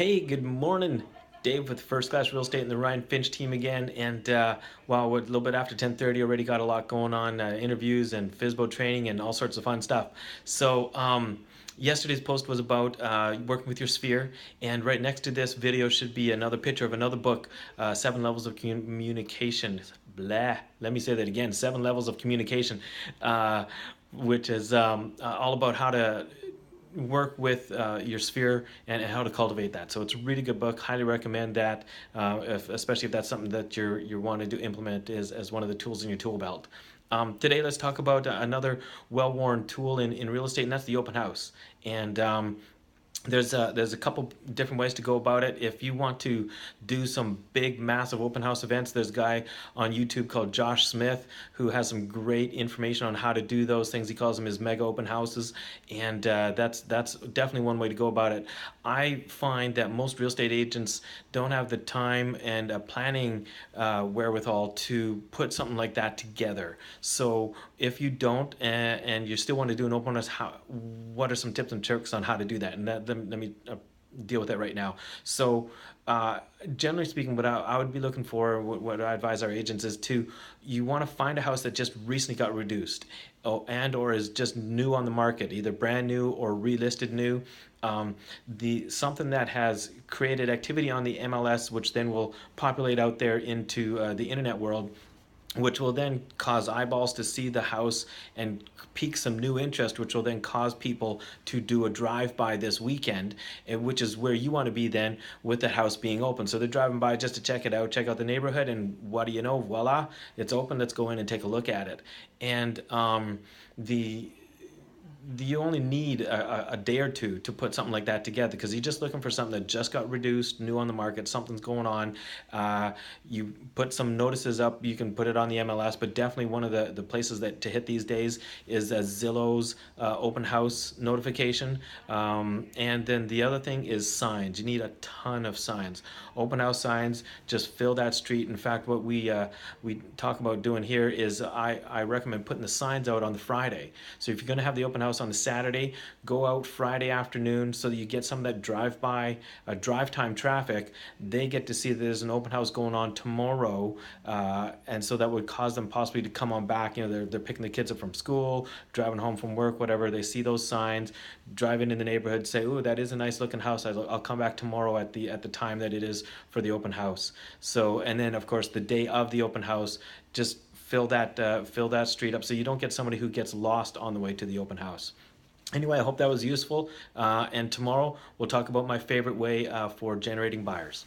Hey, good morning. Dave with First Class Real Estate and the Ryan Finch team again. And wow, we're a little bit after 10:30, already got a lot going on, interviews and FISBO training and all sorts of fun stuff. Yesterday's post was about working with your sphere, and right next to this video should be another picture of another book, Seven Levels of Communication. Blah. Let me say that again. Seven Levels of Communication, which is all about how to work with your sphere and how to cultivate that. So it's a really good book. Highly recommend that, especially if that's something that you're wanting to implement as one of the tools in your tool belt. Today, let's talk about another well-worn tool in real estate, and that's the open house. And there's a couple different ways to go about it. If you want to do some big, massive open house events, there's a guy on YouTube called Josh Smith who has some great information on how to do those things. He calls them his mega open houses, and that's definitely one way to go about it. I find that most real estate agents don't have the time and planning wherewithal to put something like that together. So if you don't, and you still want to do an open house, what are some tips and tricks on how to do that? And let me deal with that right now. So, generally speaking, what I would be looking for, what I advise our agents is you want to find a house that just recently got reduced, and or is just new on the market, either brand new or relisted new. The something that has created activity on the MLS, which then will populate out there into the internet world, which will then cause eyeballs to see the house and pique some new interest, which will then cause people to do a drive-by this weekend, which is where you want to be then with the house being open. So they're driving by just to check it out, check out the neighborhood, and what do you know? Voila, it's open. Let's go in and take a look at it. And the you only need a day or two to put something like that together, because you're just looking for something that just got reduced, new on the market, something's going on. You put some notices up, you can put it on the MLS, but definitely one of the places that to hit these days is Zillow's open house notification. And then the other thing is signs. You need a ton of signs. Open house signs, just fill that street. In fact, what we talk about doing here is I recommend putting the signs out on the Friday. So if you're going to have the open house on the Saturday, go out Friday afternoon so that you get some of that drive time traffic. They get to see that there's an open house going on tomorrow, and so that would cause them possibly to come on back. You know, they're picking the kids up from school, driving home from work, whatever. They see those signs, drive into the neighborhood, say, "Ooh, that is a nice looking house. I'll come back tomorrow at the time that it is for the open house." So, and then of course the day of the open house, just fill that street up so you don't get somebody who gets lost on the way to the open house. Anyway, I hope that was useful. And tomorrow we'll talk about my favorite way for generating buyers.